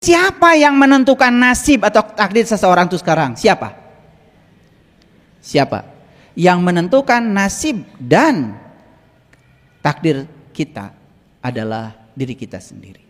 Siapa yang menentukan nasib atau takdir seseorang itu sekarang? Siapa? Siapa? Yang menentukan nasib dan takdir kita adalah diri kita sendiri.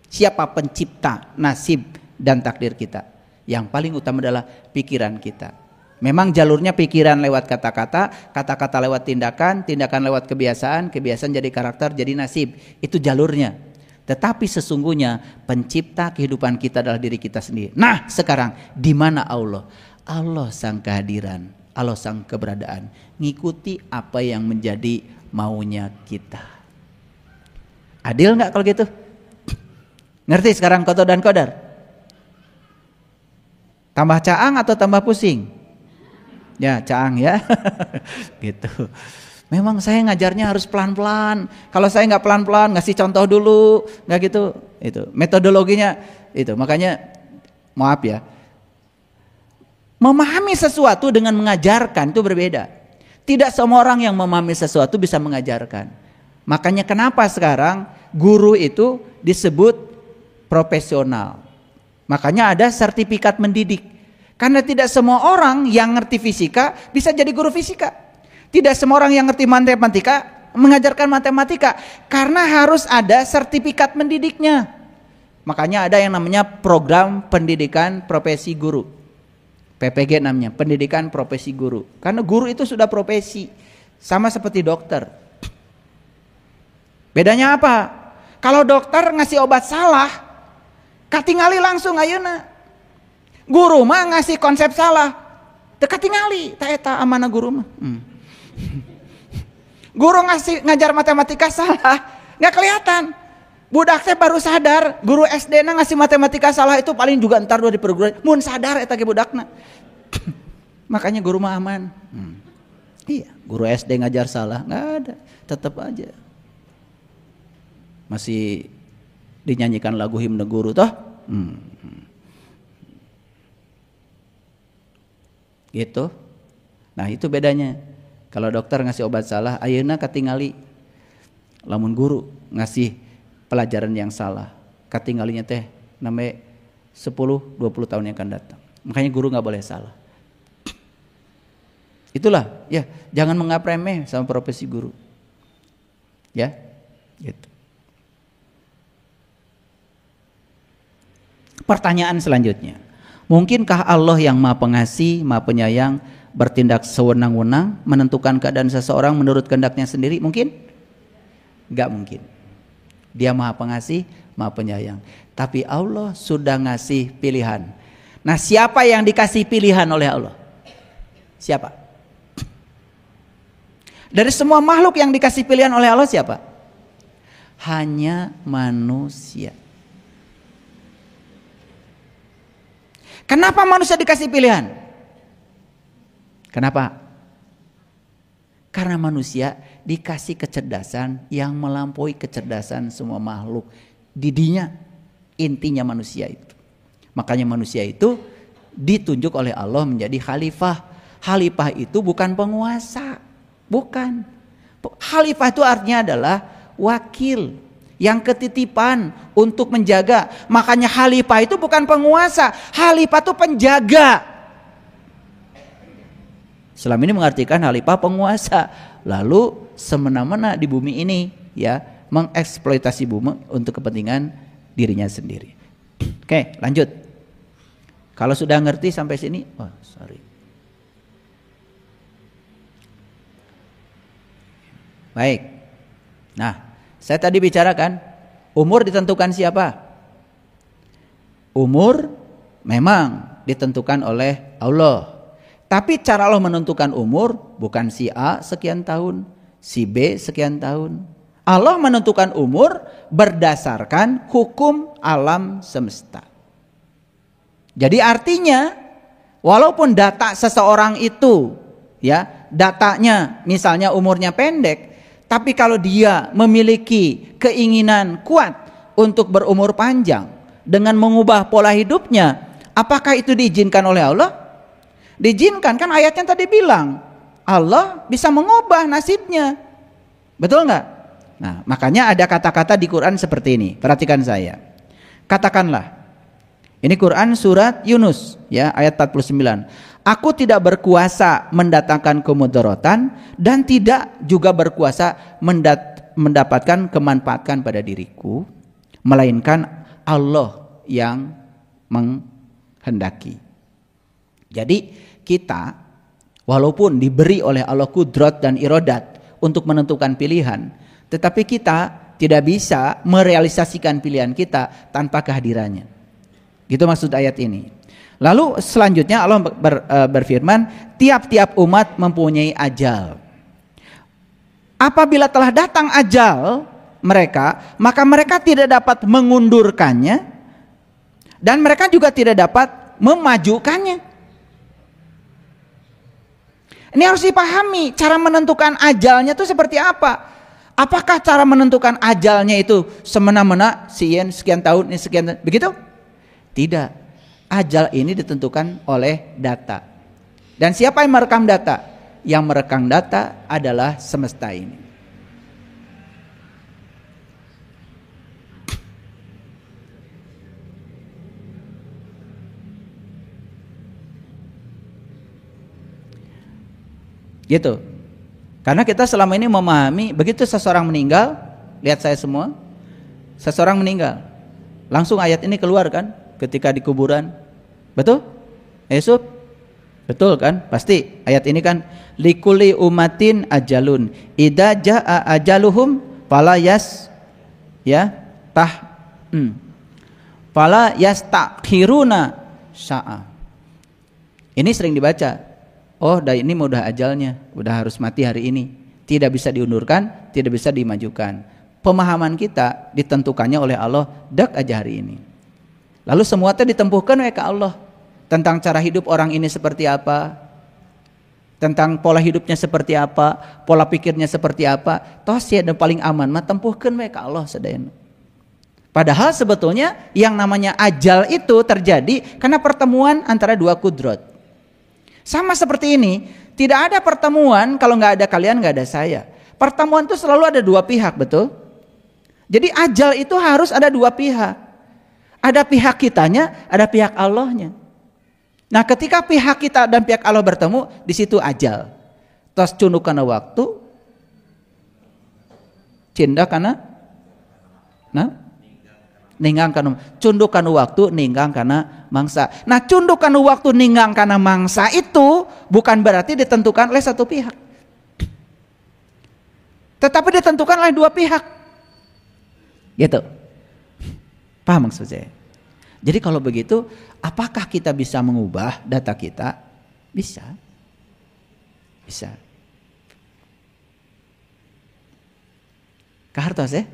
Siapa pencipta nasib dan takdir kita? Yang paling utama adalah pikiran kita. Memang jalurnya pikiran lewat kata-kata, kata-kata lewat tindakan, tindakan lewat kebiasaan, kebiasaan jadi karakter, jadi nasib. Itu jalurnya. Tetapi sesungguhnya pencipta kehidupan kita adalah diri kita sendiri. Nah sekarang di mana Allah? Allah sang kehadiran, Allah sang keberadaan. Ngikuti apa yang menjadi maunya kita. Adil nggak kalau gitu? Ngerti sekarang Qada dan Qadar? Tambah caang atau tambah pusing? Ya caang ya. Gitu. Memang saya ngajarnya harus pelan-pelan. Kalau saya nggak pelan-pelan, ngasih contoh dulu, nggak gitu. Itu metodologinya itu. Makanya maaf ya, memahami sesuatu dengan mengajarkan itu berbeda. Tidak semua orang yang memahami sesuatu bisa mengajarkan. Makanya kenapa sekarang guru itu disebut profesional. Makanya ada sertifikat mendidik. Karena tidak semua orang yang ngerti fisika bisa jadi guru fisika. Tidak semua orang yang ngerti matematika mengajarkan matematika, karena harus ada sertifikat mendidiknya. Makanya ada yang namanya program pendidikan profesi guru, PPG namanya, pendidikan profesi guru. Karena guru itu sudah profesi, sama seperti dokter. Bedanya apa? Kalau dokter ngasih obat salah, katingali langsung ayeuna. Guru mah ngasih konsep salah, teu katingali, ta eta amanah guru mah. Guru ngajar matematika salah, nggak kelihatan. Budak teh baru sadar, guru SD na ngasih matematika salah itu paling juga entar di perguruan. Mun sadar eta ge budakna. Makanya guru mah aman. Iya, guru SD ngajar salah, nggak ada, tetap aja. Masih dinyanyikan lagu himne guru toh? Gitu. Nah, itu bedanya. Kalau dokter ngasih obat salah, ayeuna katingali. Lamun guru ngasih pelajaran yang salah, katingalinya teh namanya 10-20 tahun yang akan datang. Makanya guru nggak boleh salah. Itulah, ya, jangan menganggap remeh sama profesi guru. Ya, gitu. Pertanyaan selanjutnya. Mungkinkah Allah yang Maha Pengasih, Maha Penyayang bertindak sewenang-wenang menentukan keadaan seseorang menurut kehendaknya sendiri? Mungkin? Enggak mungkin. Dia Maha Pengasih, Maha Penyayang. Tapi Allah sudah ngasih pilihan. Nah, siapa yang dikasih pilihan oleh Allah? Siapa? Dari semua makhluk yang dikasih pilihan oleh Allah siapa? Hanya manusia. Kenapa manusia dikasih pilihan? Kenapa? Karena manusia dikasih kecerdasan yang melampaui kecerdasan semua makhluk. Didinya intinya manusia itu. Makanya manusia itu ditunjuk oleh Allah menjadi khalifah. Khalifah itu bukan penguasa, bukan. Khalifah itu artinya adalah wakil yang ketitipan untuk menjaga. Makanya khalifah itu bukan penguasa, khalifah itu penjaga. Islam ini mengartikan khalifah penguasa, lalu semena-mena di bumi ini ya mengeksploitasi bumi untuk kepentingan dirinya sendiri. Oke, lanjut. Kalau sudah ngerti sampai sini, sorry. Baik. Nah, saya tadi bicarakan umur ditentukan siapa? Umur memang ditentukan oleh Allah. Tapi cara Allah menentukan umur bukan si A sekian tahun, si B sekian tahun. Allah menentukan umur berdasarkan hukum alam semesta. Jadi artinya walaupun data seseorang itu ya, datanya misalnya umurnya pendek, tapi kalau dia memiliki keinginan kuat untuk berumur panjang dengan mengubah pola hidupnya, apakah itu diizinkan oleh Allah? Diizinkan, kan ayatnya tadi bilang Allah bisa mengubah nasibnya. Betul nggak? Nah, makanya ada kata-kata di Quran seperti ini. Perhatikan saya. Katakanlah, Ini Quran surat Yunus ya ayat 49. Aku tidak berkuasa mendatangkan kemudaratan dan tidak juga berkuasa mendapatkan kemanfaatan pada diriku, melainkan Allah yang menghendaki. Jadi kita walaupun diberi oleh Allah kudrat dan iradat untuk menentukan pilihan, tetapi kita tidak bisa merealisasikan pilihan kita tanpa kehadirannya. Gitu maksud ayat ini. Lalu selanjutnya Allah berfirman, tiap-tiap umat mempunyai ajal. Apabila telah datang ajal mereka, maka mereka tidak dapat mengundurkannya dan mereka juga tidak dapat memajukannya. Ini harus dipahami, cara menentukan ajalnya itu seperti apa. Apakah cara menentukan ajalnya itu semena-mena sekian tahun, ini sekian tahun, begitu? Tidak. Ajal ini ditentukan oleh data. Dan siapa yang merekam data? Yang merekam data adalah semesta ini. Gitu. Karena kita selama ini memahami begitu seseorang meninggal, lihat saya semua, seseorang meninggal, langsung ayat ini keluar kan ketika di kuburan. Betul? Yusuf? Betul kan? Pasti ayat ini kan likulli umatin ajalun idza jaa ajaluhum fala fala yastakhiruna sa'a. Ini sering dibaca. Oh, ini udah ajalnya, udah harus mati hari ini. Tidak bisa diundurkan, tidak bisa dimajukan. Pemahaman kita ditentukannya oleh Allah dak aja hari ini. Lalu semua itu ditempuhkan oleh Allah. Tentang cara hidup orang ini seperti apa, tentang pola hidupnya seperti apa, pola pikirnya seperti apa. Toh sih ada paling aman mah tempuhkan oleh Allah sadayana. Padahal sebetulnya yang namanya ajal itu terjadi karena pertemuan antara dua kudrat. Sama seperti ini, tidak ada pertemuan kalau nggak ada kalian, nggak ada saya. Pertemuan itu selalu ada dua pihak, betul? Jadi ajal itu harus ada dua pihak. Ada pihak kitanya, ada pihak Allahnya. Nah, ketika pihak kita dan pihak Allah bertemu, di situ ajal. Tos cunduk kana waktu, cinda kana, ninggang kana cunduk kana waktu, ninggang kana mangsa. Nah, cunduk kana waktu, ninggang kana mangsa itu bukan berarti ditentukan oleh satu pihak, tetapi ditentukan oleh dua pihak. Gitu. Paham maksud saya? Jadi kalau begitu, apakah kita bisa mengubah data kita? Bisa. Bisa. Kahartos ya?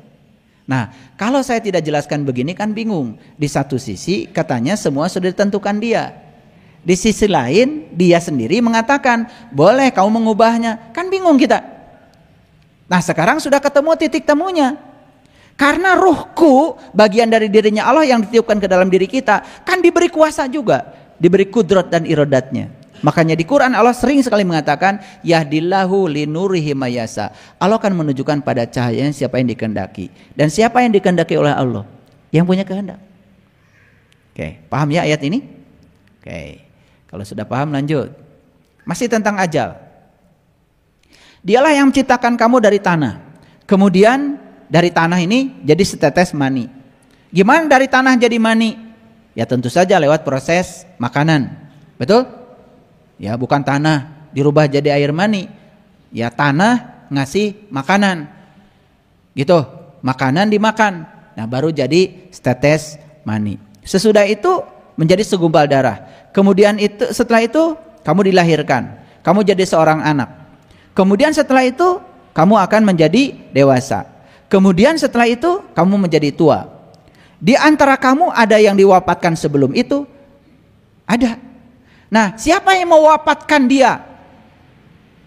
Nah, kalau saya tidak jelaskan begini kan bingung. Di satu sisi katanya semua sudah ditentukan dia. Di sisi lain dia sendiri mengatakan boleh kau mengubahnya. Kan bingung kita. Nah, sekarang sudah ketemu titik temunya. Karena ruhku, bagian dari dirinya Allah yang ditiupkan ke dalam diri kita, kan diberi kuasa juga, diberi kudrat dan iradatnya. Makanya di Quran Allah sering sekali mengatakan yahdillahu linurihi mayasa. Allah akan menunjukkan pada cahayanya siapa yang dikehendaki. Dan siapa yang dikehendaki oleh Allah? Yang punya kehendak. Oke, paham ya ayat ini? Oke. Kalau sudah paham lanjut. Masih tentang ajal. Dialah yang menciptakan kamu dari tanah. Kemudian dari tanah ini jadi setetes mani. Gimana dari tanah jadi mani? Ya tentu saja lewat proses makanan. Betul? Ya bukan tanah dirubah jadi air mani. Ya tanah ngasih makanan. Gitu. Makanan dimakan. Nah baru jadi setetes mani. Sesudah itu menjadi segumpal darah. Kemudian setelah itu kamu dilahirkan. Kamu jadi seorang anak. Kemudian setelah itu kamu akan menjadi dewasa. Kemudian setelah itu kamu menjadi tua. Di antara kamu ada yang diwafatkan sebelum itu? Ada. Nah, siapa yang mewafatkan dia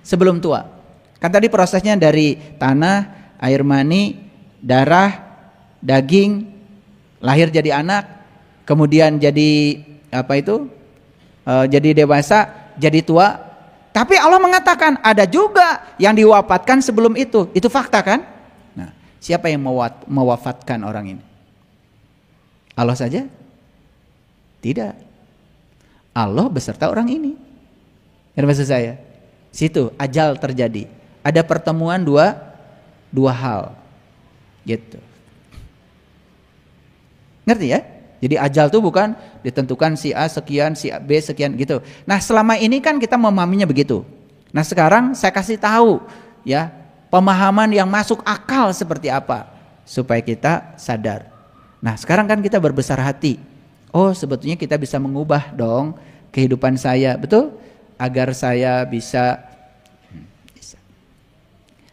sebelum tua? Kan tadi prosesnya dari tanah, air mani, darah, daging, lahir jadi anak, kemudian jadi jadi dewasa, jadi tua. Tapi Allah mengatakan ada juga yang diwafatkan sebelum itu. Itu fakta kan? Nah, siapa yang mewafatkan orang ini? Allah saja? Tidak. Allah beserta orang ini. Yang maksud saya, situ ajal terjadi. Ada pertemuan dua hal. Gitu. Ngerti ya? Jadi ajal itu bukan ditentukan si A sekian, si B sekian gitu. Nah, selama ini kan kita memahaminya begitu. Nah, sekarang saya kasih tahu ya, pemahaman yang masuk akal seperti apa supaya kita sadar. Nah, sekarang kan kita berbesar hati. Oh, sebetulnya kita bisa mengubah dong kehidupan saya, betul? Agar saya bisa.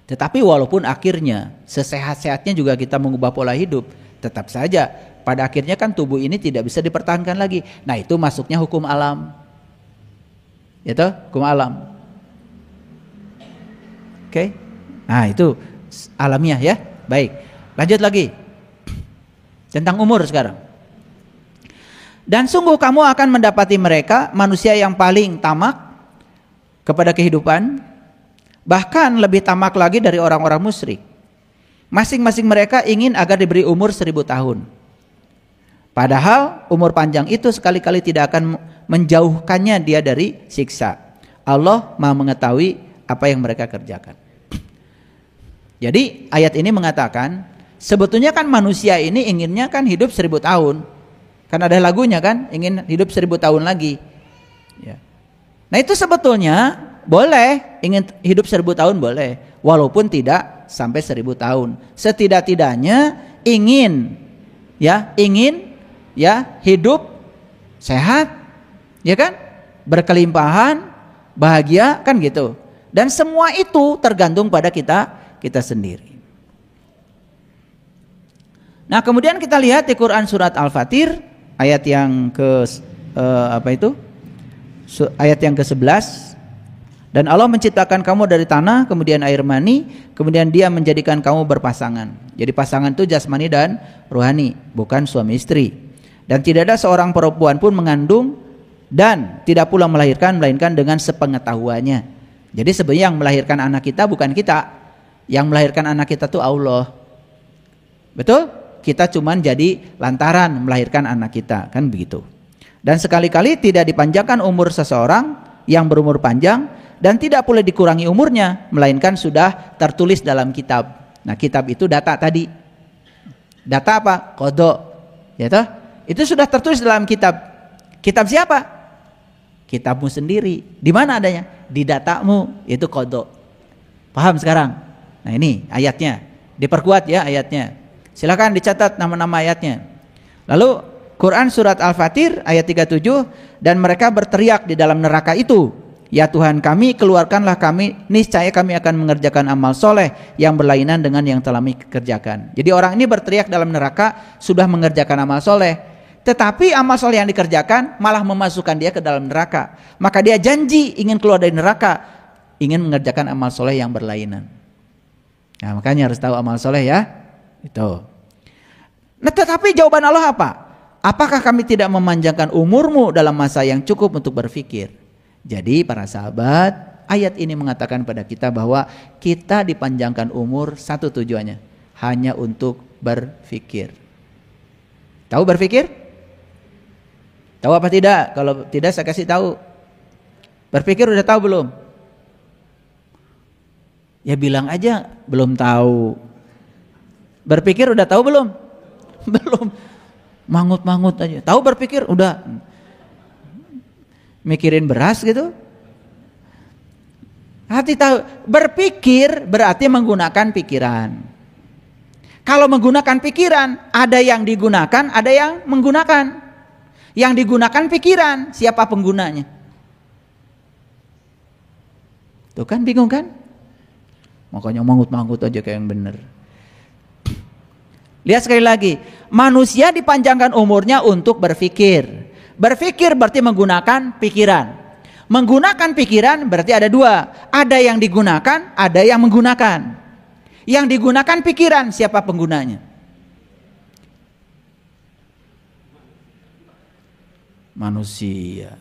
Tetapi walaupun akhirnya sesehat-sehatnya juga kita mengubah pola hidup, tetap saja pada akhirnya kan tubuh ini tidak bisa dipertahankan lagi. Nah, itu masuknya hukum alam. Itu hukum alam. Oke. Nah, itu alamiah ya. Baik. Lanjut lagi. Tentang umur sekarang. Dan sungguh kamu akan mendapati mereka manusia yang paling tamak kepada kehidupan, bahkan lebih tamak lagi dari orang-orang musyrik. Masing-masing mereka ingin agar diberi umur 1000 tahun. Padahal umur panjang itu sekali-kali tidak akan menjauhkannya dia dari siksa. Allah Maha mengetahui apa yang mereka kerjakan. Jadi ayat ini mengatakan sebetulnya kan manusia ini inginnya kan hidup 1000 tahun. Kan ada lagunya kan, ingin hidup 1000 tahun lagi ya. Nah, itu sebetulnya boleh, ingin hidup 1000 tahun boleh, walaupun tidak sampai 1000 tahun. Setidak-tidaknya ingin hidup sehat, ya kan? Berkelimpahan, bahagia, kan gitu. Dan semua itu tergantung pada kita sendiri. Nah, kemudian kita lihat di Quran surat Al-Fatir ayat yang ayat yang ke-11. Dan Allah menciptakan kamu dari tanah, kemudian air mani, kemudian Dia menjadikan kamu berpasangan. Jadi pasangan itu jasmani dan rohani, bukan suami istri. Dan tidak ada seorang perempuan pun mengandung dan tidak pula melahirkan, melainkan dengan sepengetahuannya. Jadi sebenarnya yang melahirkan anak kita bukan kita. Yang melahirkan anak kita itu Allah. Betul? Kita cuman jadi lantaran melahirkan anak kita, kan begitu. Dan sekali-kali tidak dipanjangkan umur seseorang yang berumur panjang, dan tidak boleh dikurangi umurnya, melainkan sudah tertulis dalam kitab. Nah, kitab itu data tadi. Data apa? Qadha. Ya toh? Itu sudah tertulis dalam kitab. Kitab siapa? Kitabmu sendiri. Di mana adanya? Di datamu, itu qadha. Paham sekarang? Nah, ini ayatnya. Diperkuat ya ayatnya. Silakan dicatat nama-nama ayatnya. Lalu Quran surat Al-Fatir ayat 37, dan mereka berteriak di dalam neraka itu, ya Tuhan kami, keluarkanlah kami, niscaya kami akan mengerjakan amal soleh yang berlainan dengan yang telah kami kerjakan. Jadi orang ini berteriak dalam neraka sudah mengerjakan amal soleh, tetapi amal soleh yang dikerjakan malah memasukkan dia ke dalam neraka. Maka dia janji ingin keluar dari neraka, ingin mengerjakan amal soleh yang berlainan. Nah, makanya harus tahu amal soleh ya. Itu. Nah, tetapi jawaban Allah apa? Apakah kami tidak memanjangkan umurmu dalam masa yang cukup untuk berpikir? Jadi para sahabat, ayat ini mengatakan pada kita bahwa kita dipanjangkan umur satu tujuannya, hanya untuk berpikir. Tahu berpikir? Tahu apa tidak? Kalau tidak saya kasih tahu. Berpikir udah tahu belum? Ya bilang aja belum tahu. Berpikir udah tahu belum? Belum. Mangut-mangut aja. Tahu berpikir udah. Mikirin beras gitu. Hati tahu. Berpikir berarti menggunakan pikiran. Kalau menggunakan pikiran, ada yang digunakan, ada yang menggunakan. Yang digunakan pikiran, siapa penggunanya? Tuh kan bingung kan? Makanya mangut-mangut aja kayak yang bener. Lihat sekali lagi, manusia dipanjangkan umurnya untuk berpikir. Berpikir berarti menggunakan pikiran. Menggunakan pikiran berarti ada dua. Ada yang digunakan, ada yang menggunakan. Yang digunakan pikiran, siapa penggunanya? Manusia.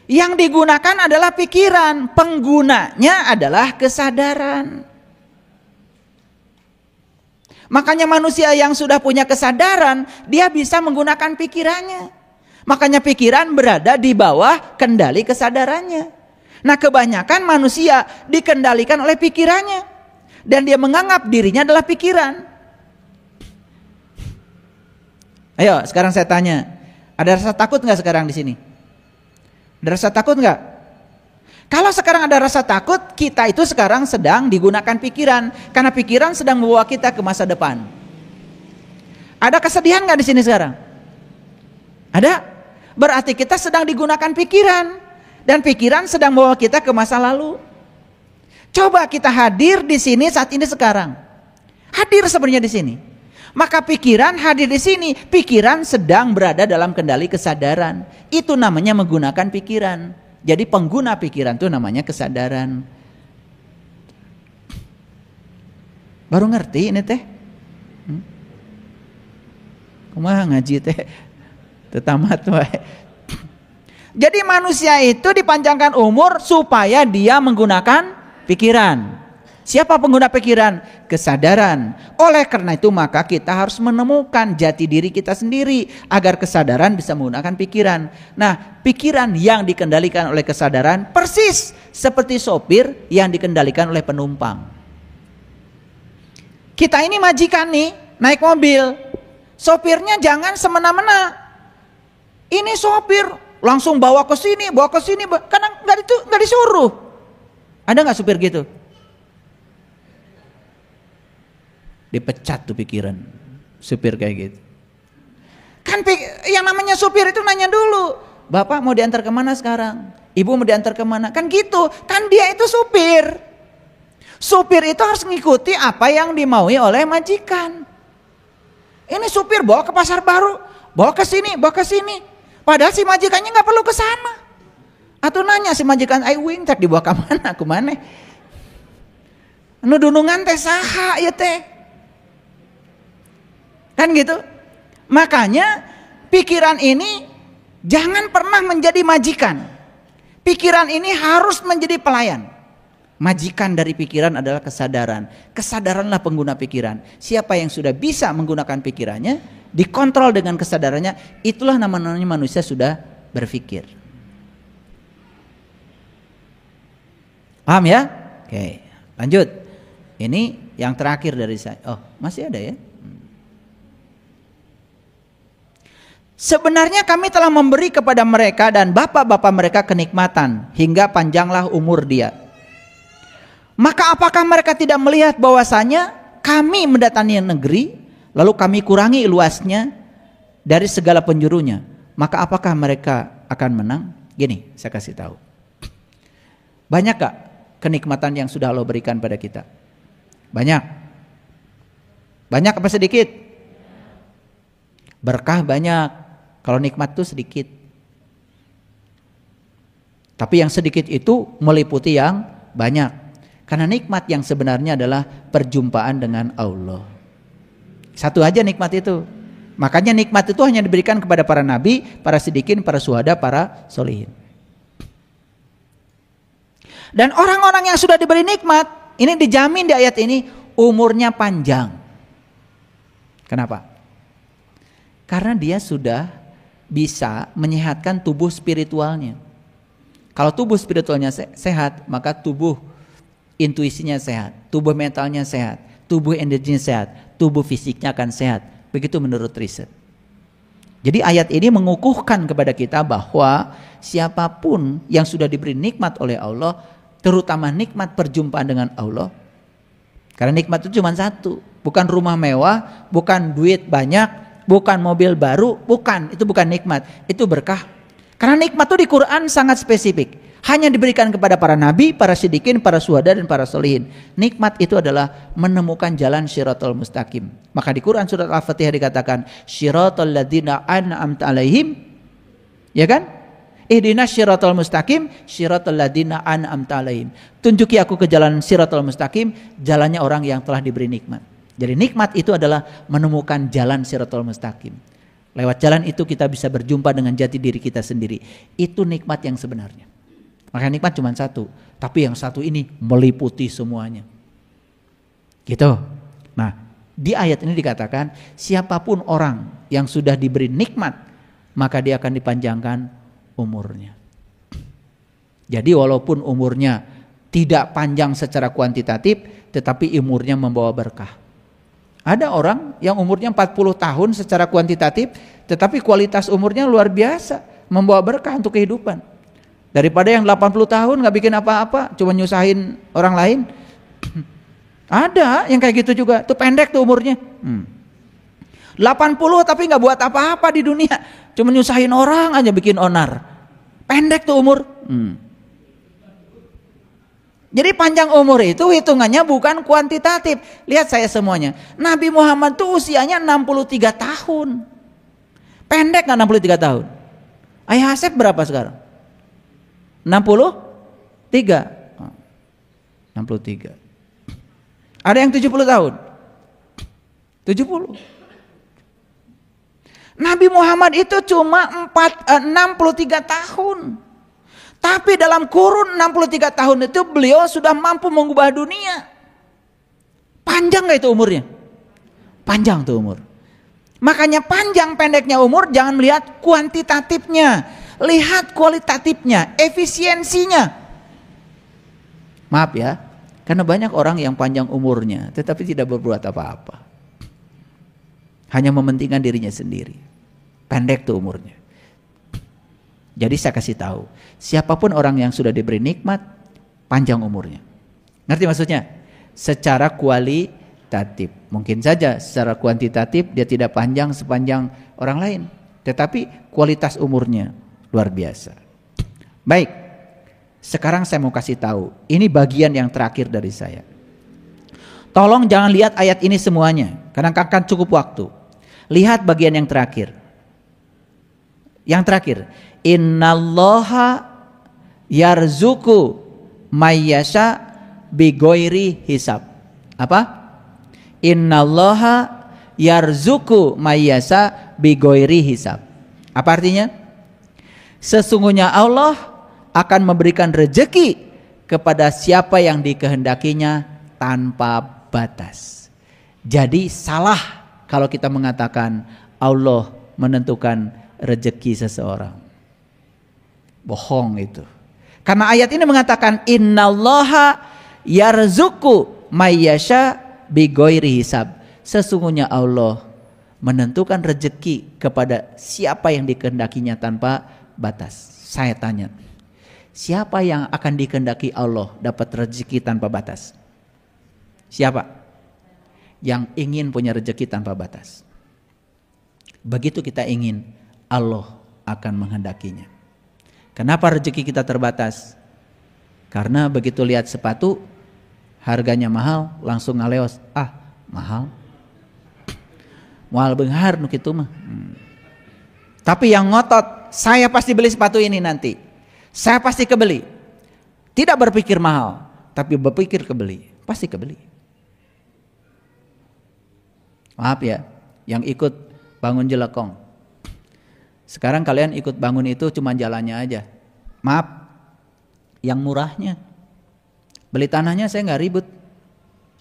Yang digunakan adalah pikiran, penggunanya adalah kesadaran. Makanya manusia yang sudah punya kesadaran, dia bisa menggunakan pikirannya. Makanya pikiran berada di bawah kendali kesadarannya. Nah, kebanyakan manusia dikendalikan oleh pikirannya. Dan dia menganggap dirinya adalah pikiran. Ayo, sekarang saya tanya. Ada rasa takut nggak sekarang di sini? Ada rasa takut nggak? Kalau sekarang ada rasa takut, kita itu sekarang sedang digunakan pikiran. Karena pikiran sedang membawa kita ke masa depan. Ada kesedihan nggak di sini sekarang? Ada? Berarti kita sedang digunakan pikiran. Dan pikiran sedang membawa kita ke masa lalu. Coba kita hadir di sini saat ini sekarang. Hadir sebenarnya di sini. Maka pikiran hadir di sini. Pikiran sedang berada dalam kendali kesadaran. Itu namanya menggunakan pikiran. Jadi pengguna pikiran itu namanya kesadaran. Baru ngerti ini teh? Kumaha ngaji teh? Tetamat wae. Jadi manusia itu dipanjangkan umur supaya dia menggunakan pikiran. Siapa pengguna pikiran? Kesadaran. Oleh karena itu maka kita harus menemukan jati diri kita sendiri agar kesadaran bisa menggunakan pikiran. Nah, pikiran yang dikendalikan oleh kesadaran persis seperti sopir yang dikendalikan oleh penumpang. Kita ini majikan nih, naik mobil. Sopirnya jangan semena-mena. Ini sopir langsung bawa ke sini, karena nggak disuruh. Ada nggak supir gitu? Dipecat tuh pikiran supir kayak gitu. Kan yang namanya supir itu nanya dulu, Bapak mau diantar kemana sekarang? Ibu mau diantar kemana? Kan gitu, kan dia itu supir. Supir itu harus mengikuti apa yang dimaui oleh majikan. Ini supir bawa ke pasar baru, bawa ke sini. Padahal si majikannya nggak perlu ke sana. Atau nanya si majikan, wing tak dibawa ke mana? Ke mana? Nu dunungan teh saha ya teh. Kan gitu. Makanya pikiran ini jangan pernah menjadi majikan. Pikiran ini harus menjadi pelayan. Majikan dari pikiran adalah kesadaran. Kesadaranlah pengguna pikiran. Siapa yang sudah bisa menggunakan pikirannya, dikontrol dengan kesadarannya, itulah namanya manusia sudah berpikir. Paham ya? Oke, lanjut. Ini yang terakhir dari saya. Oh, masih ada ya? Sebenarnya kami telah memberi kepada mereka dan bapak-bapak mereka kenikmatan hingga panjanglah umur dia. Maka apakah mereka tidak melihat bahwasanya kami mendatangi negeri lalu kami kurangi luasnya dari segala penjurunya? Maka apakah mereka akan menang? Gini, saya kasih tahu. Banyak gak kenikmatan yang sudah Allah berikan pada kita? Banyak. Banyak apa sedikit? Berkah banyak. Kalau nikmat itu sedikit. Tapi yang sedikit itu meliputi yang banyak. Karena nikmat yang sebenarnya adalah perjumpaan dengan Allah. Satu aja nikmat itu. Makanya nikmat itu hanya diberikan kepada para nabi, para siddiqin, para syuhada, para sholihin. Dan orang-orang yang sudah diberi nikmat, ini dijamin di ayat ini umurnya panjang. Kenapa? Karena dia sudah bisa menyehatkan tubuh spiritualnya. Kalau tubuh spiritualnya sehat, maka tubuh intuisinya sehat, tubuh mentalnya sehat, tubuh energinya sehat, tubuh fisiknya akan sehat. Begitu menurut riset. Jadi ayat ini mengukuhkan kepada kita bahwa siapapun yang sudah diberi nikmat oleh Allah, terutama nikmat perjumpaan dengan Allah. Karena nikmat itu cuma satu, bukan rumah mewah, bukan duit banyak, bukan mobil baru, bukan, itu bukan nikmat, itu berkah. Karena nikmat itu di Quran sangat spesifik, hanya diberikan kepada para nabi, para siddiqin, para syuhada dan para sholihin. Nikmat itu adalah menemukan jalan syiratal mustaqim. Maka di Quran surat Al-Fatihah dikatakan syiratal ladzina an'amta alaihim, ya kan? Ihdinas syiratal mustaqim, syiratal ladzina an'amta alaihim. Tunjuki aku ke jalan syiratal mustaqim, jalannya orang yang telah diberi nikmat. Jadi nikmat itu adalah menemukan jalan Shiratal Mustaqim. Lewat jalan itu kita bisa berjumpa dengan jati diri kita sendiri. Itu nikmat yang sebenarnya. Maka nikmat cuma satu, tapi yang satu ini meliputi semuanya. Gitu. Nah, Di ayat ini dikatakan siapapun orang yang sudah diberi nikmat maka dia akan dipanjangkan umurnya. Jadi walaupun umurnya tidak panjang secara kuantitatif tetapi umurnya membawa berkah. Ada orang yang umurnya 40 tahun secara kuantitatif tetapi kualitas umurnya luar biasa, membawa berkah untuk kehidupan. Daripada yang 80 tahun gak bikin apa-apa, cuma nyusahin orang lain. Ada yang kayak gitu juga, tuh pendek tuh umurnya. 80 tapi gak buat apa-apa di dunia, cuma nyusahin orang aja, bikin onar. Pendek tuh umur. Jadi panjang umur itu hitungannya bukan kuantitatif. Lihat saya semuanya. Nabi Muhammad tuh usianya 63 tahun. Pendek gak 63 tahun? Ayah Asep berapa sekarang? 63. 63. Ada yang 70 tahun? 70. Nabi Muhammad itu cuma 63 tahun. Tapi dalam kurun 63 tahun itu beliau sudah mampu mengubah dunia. Panjang gak itu umurnya? Panjang tuh umur. Makanya panjang pendeknya umur jangan melihat kuantitatifnya, lihat kualitatifnya, efisiensinya. Maaf ya, karena banyak orang yang panjang umurnya tetapi tidak berbuat apa-apa. Hanya mementingkan dirinya sendiri. Pendek tuh umurnya. Jadi saya kasih tahu, siapapun orang yang sudah diberi nikmat, panjang umurnya. Ngerti maksudnya? Secara kualitatif. Mungkin saja secara kuantitatif dia tidak panjang sepanjang orang lain. Tetapi kualitas umurnya luar biasa. Baik, sekarang saya mau kasih tahu. Ini bagian yang terakhir dari saya. Tolong jangan lihat ayat ini semuanya, karena akan cukup waktu. Lihat bagian yang terakhir. Yang terakhir, innallaha yarzuku mayyasha bigoiri hisab. Apa? Innallaha yarzuku mayyasha bigoiri hisab. Apa artinya? Sesungguhnya Allah akan memberikan rezeki kepada siapa yang dikehendakinya tanpa batas. Jadi salah kalau kita mengatakan Allah menentukan rezeki seseorang. Bohong itu. Karena ayat ini mengatakan innallaha yarzuku mayyasha bigoiri hisab. Sesungguhnya Allah menentukan rezeki kepada siapa yang dikehendakinya tanpa batas. Saya tanya, siapa yang akan dikehendaki Allah dapat rezeki tanpa batas? Siapa? Yang ingin punya rezeki tanpa batas. Begitu kita ingin, Allah akan menghendakinya. Kenapa rezeki kita terbatas? Karena begitu lihat sepatu harganya mahal, langsung ngaleos, mahal. Moal beunghar nu kitu mah. Tapi yang ngotot, saya pasti beli sepatu ini nanti. Saya pasti kebeli. Tidak berpikir mahal, tapi berpikir kebeli, pasti kebeli. Maaf ya, yang ikut bangun Jelekong. Sekarang kalian ikut bangun itu cuma jalannya aja. Maaf, yang murahnya. Beli tanahnya saya nggak ribut.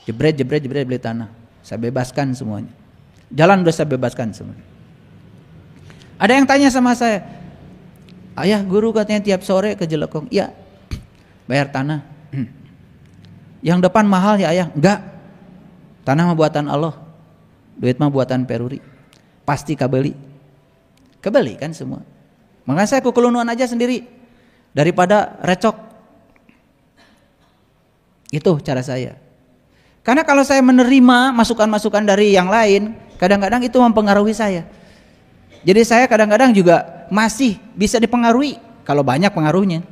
Jebret beli tanah. Saya bebaskan semuanya. Jalan udah saya bebaskan semuanya. Ada yang tanya sama saya, ayah guru katanya tiap sore ke Jelekong. Iya, bayar tanah. Yang depan mahal ya ayah? Enggak. Tanah mah buatan Allah. Duit mah buatan Peruri. Pasti kabeli. Kebeli kan semua. Makanya saya kukulunuan aja sendiri daripada recok. Itu cara saya. Karena kalau saya menerima masukan-masukan dari yang lain, kadang-kadang itu mempengaruhi saya. Jadi saya kadang-kadang juga masih bisa dipengaruhi kalau banyak pengaruhnya.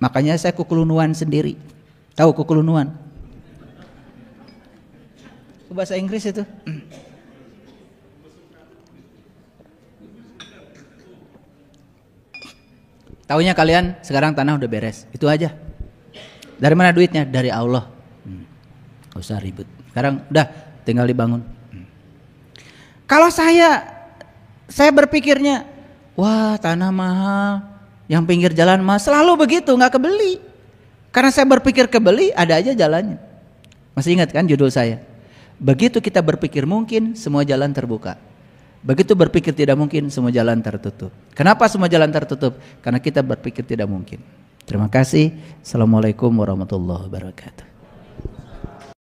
Makanya saya kukulunuan sendiri. Tahu kukulunuan? Bahasa Inggris itu. Taunya kalian sekarang tanah udah beres, itu aja. Dari mana duitnya? Dari Allah. Gak usah ribut. Sekarang udah tinggal dibangun. Kalau saya berpikirnya, wah tanah mahal, yang pinggir jalan mahal, selalu begitu, nggak kebeli. Karena saya berpikir kebeli, ada aja jalannya. Masih ingat kan judul saya? Begitu kita berpikir mungkin, semua jalan terbuka. Begitu berpikir tidak mungkin, semua jalan tertutup. Kenapa semua jalan tertutup? Karena kita berpikir tidak mungkin. Terima kasih. Assalamualaikum warahmatullahi wabarakatuh.